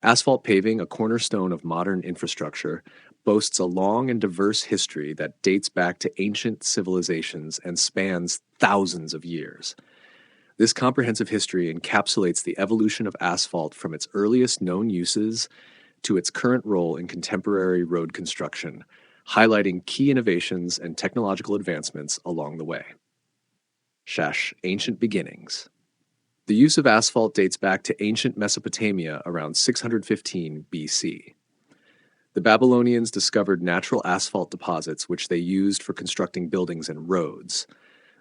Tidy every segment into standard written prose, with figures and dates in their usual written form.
Asphalt paving, a cornerstone of modern infrastructure, boasts a long and diverse history that dates back to ancient civilizations and spans thousands of years. This comprehensive history encapsulates the evolution of asphalt from its earliest known uses to its current role in contemporary road construction, highlighting key innovations and technological advancements along the way. Ancient beginnings. The use of asphalt dates back to ancient Mesopotamia around 615 BC. The Babylonians discovered natural asphalt deposits which they used for constructing buildings and roads.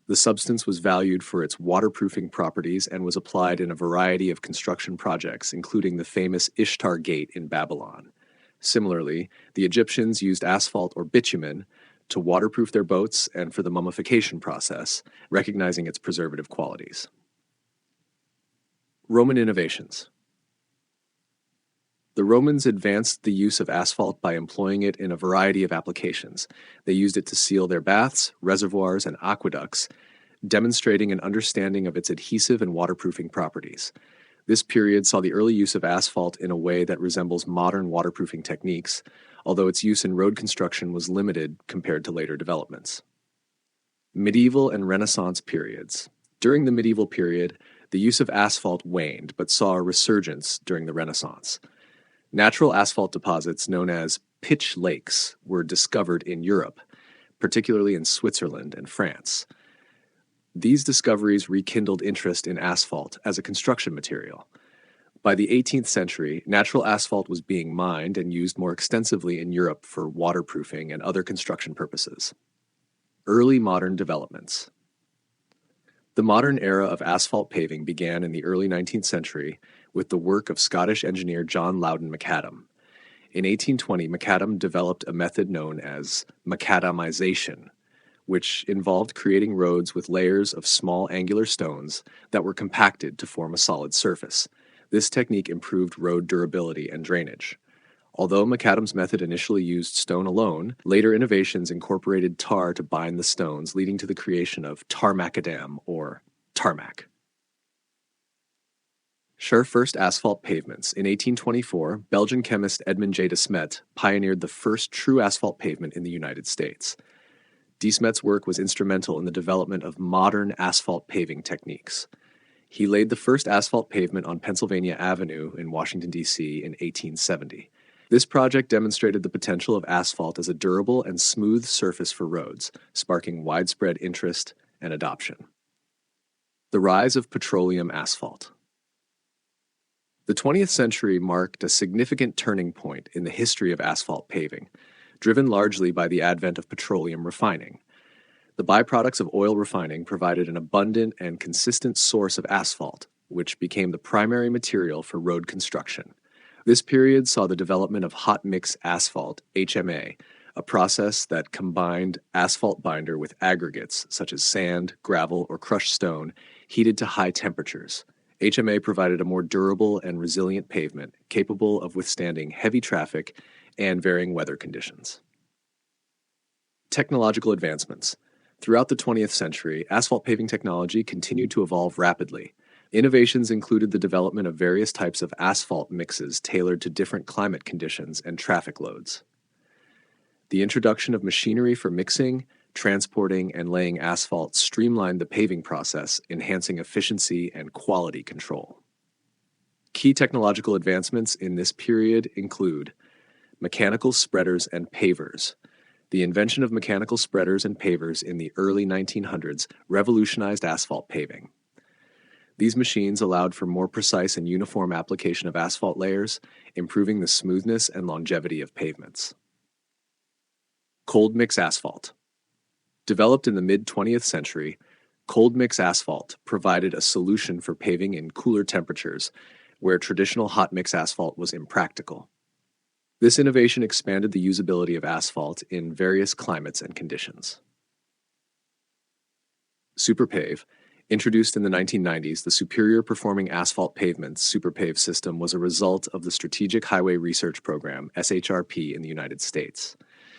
The substance was valued for its waterproofing properties and was applied in a variety of construction projects, including the famous Ishtar Gate in Babylon. Similarly, the Egyptians used asphalt or bitumen to waterproof their boats and for the mummification process, recognizing its preservative qualities. Roman innovations. The Romans advanced the use of asphalt by employing it in a variety of applications. They used it to seal their baths, reservoirs, and aqueducts, demonstrating an understanding of its adhesive and waterproofing properties. This period saw the early use of asphalt in a way that resembles modern waterproofing techniques, although its use in road construction was limited compared to later developments. Medieval and Renaissance periods. During the medieval period, the use of asphalt waned, but saw a resurgence during the Renaissance. Natural asphalt deposits known as pitch lakes were discovered in Europe, particularly in Switzerland and France. These discoveries rekindled interest in asphalt as a construction material. By the 18th century, natural asphalt was being mined and used more extensively in Europe for waterproofing and other construction purposes. Early modern developments. The modern era of asphalt paving began in the early 19th century with the work of Scottish engineer John Loudon Macadam. In 1820, Macadam developed a method known as macadamization, which involved creating roads with layers of small angular stones that were compacted to form a solid surface. This technique improved road durability and drainage. Although Macadam's method initially used stone alone, later innovations incorporated tar to bind the stones, leading to the creation of tar macadam, or tarmac. First asphalt pavements. In 1824, Belgian chemist Edmond J. de Smet pioneered the first true asphalt pavement in the United States. De Smet's work was instrumental in the development of modern asphalt paving techniques. He laid the first asphalt pavement on Pennsylvania Avenue in Washington, D.C. in 1870. This project demonstrated the potential of asphalt as a durable and smooth surface for roads, sparking widespread interest and adoption. The rise of petroleum asphalt. The 20th century marked a significant turning point in the history of asphalt paving, driven largely by the advent of petroleum refining. The byproducts of oil refining provided an abundant and consistent source of asphalt, which became the primary material for road construction. This period saw the development of hot mix asphalt, HMA, a process that combined asphalt binder with aggregates such as sand, gravel, or crushed stone, heated to high temperatures. HMA provided a more durable and resilient pavement, capable of withstanding heavy traffic and varying weather conditions. Technological advancements. Throughout the 20th century, asphalt paving technology continued to evolve rapidly. Innovations included the development of various types of asphalt mixes tailored to different climate conditions and traffic loads. The introduction of machinery for mixing, transporting, and laying asphalt streamlined the paving process, enhancing efficiency and quality control. Key technological advancements in this period include mechanical spreaders and pavers. The invention of mechanical spreaders and pavers in the early 1900s revolutionized asphalt paving. These machines allowed for more precise and uniform application of asphalt layers, improving the smoothness and longevity of pavements. Cold mix asphalt. Developed in the mid-20th century, cold mix asphalt provided a solution for paving in cooler temperatures, where traditional hot mix asphalt was impractical. This innovation expanded the usability of asphalt in various climates and conditions. SuperPave. Introduced in the 1990s, the Superior Performing Asphalt Pavements SuperPave system was a result of the Strategic Highway Research Program, SHRP, in the United States.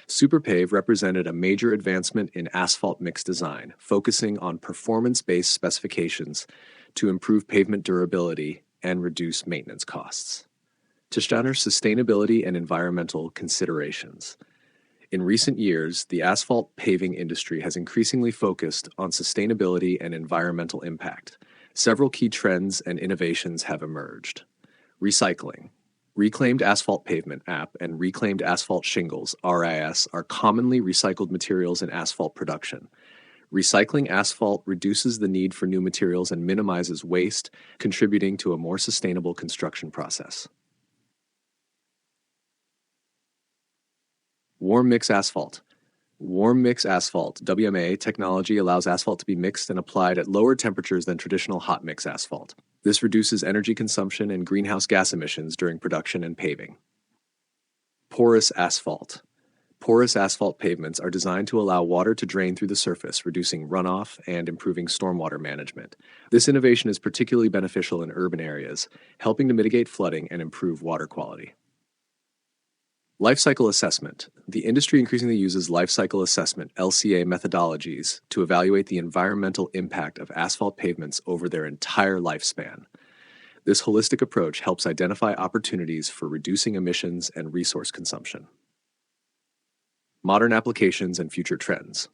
SuperPave represented a major advancement in asphalt mix design, focusing on performance-based specifications to improve pavement durability and reduce maintenance costs. Tishtaner's sustainability and environmental considerations. In recent years, the asphalt paving industry has increasingly focused on sustainability and environmental impact. Several key trends and innovations have emerged. Recycling. Reclaimed asphalt pavement (AP) and reclaimed asphalt shingles (RAS) are commonly recycled materials in asphalt production. Recycling asphalt reduces the need for new materials and minimizes waste, contributing to a more sustainable construction process. Warm mix asphalt. Warm mix asphalt (WMA) technology allows asphalt to be mixed and applied at lower temperatures than traditional hot mix asphalt. This reduces energy consumption and greenhouse gas emissions during production and paving. Porous asphalt. Porous asphalt pavements are designed to allow water to drain through the surface, reducing runoff and improving stormwater management. This innovation is particularly beneficial in urban areas, helping to mitigate flooding and improve water quality. Life cycle assessment. The industry increasingly uses life cycle assessment (LCA) methodologies to evaluate the environmental impact of asphalt pavements over their entire lifespan. This holistic approach helps identify opportunities for reducing emissions and resource consumption. Modern applications and future trends.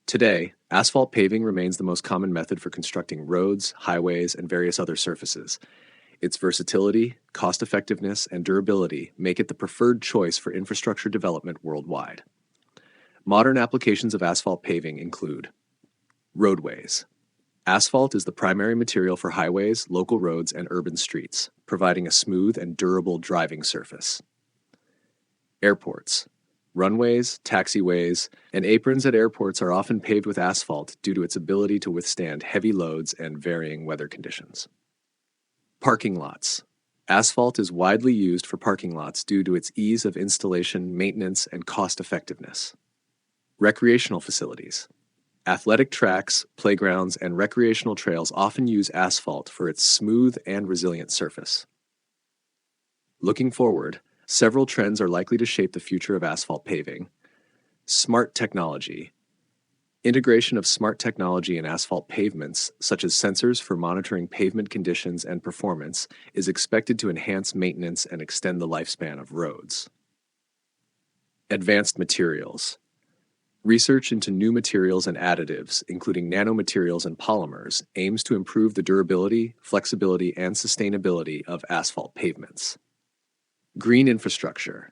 Today, asphalt paving remains the most common method for constructing roads, highways, and various other surfaces. Its versatility, cost-effectiveness, and durability make it the preferred choice for infrastructure development worldwide. Modern applications of asphalt paving include roadways. Asphalt is the primary material for highways, local roads, and urban streets, providing a smooth and durable driving surface. Airports. Runways, taxiways, and aprons at airports are often paved with asphalt due to its ability to withstand heavy loads and varying weather conditions. Parking lots. Asphalt is widely used for parking lots due to its ease of installation, maintenance, and cost-effectiveness. Recreational facilities. Athletic tracks, playgrounds, and recreational trails often use asphalt for its smooth and resilient surface. Looking forward, several trends are likely to shape the future of asphalt paving. Smart technology. Integration of smart technology in asphalt pavements, such as sensors for monitoring pavement conditions and performance, is expected to enhance maintenance and extend the lifespan of roads. Advanced materials. Research into new materials and additives, including nanomaterials and polymers, aims to improve the durability, flexibility, and sustainability of asphalt pavements. Green infrastructure.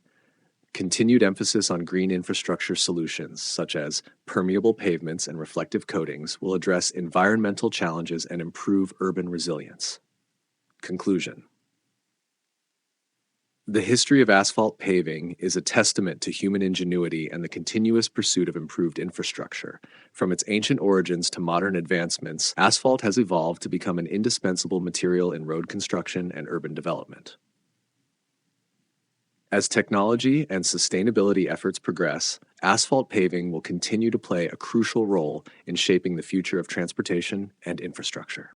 Continued emphasis on green infrastructure solutions, such as permeable pavements and reflective coatings, will address environmental challenges and improve urban resilience. Conclusion. The history of asphalt paving is a testament to human ingenuity and the continuous pursuit of improved infrastructure. From its ancient origins to modern advancements, asphalt has evolved to become an indispensable material in road construction and urban development. As technology and sustainability efforts progress, asphalt paving will continue to play a crucial role in shaping the future of transportation and infrastructure.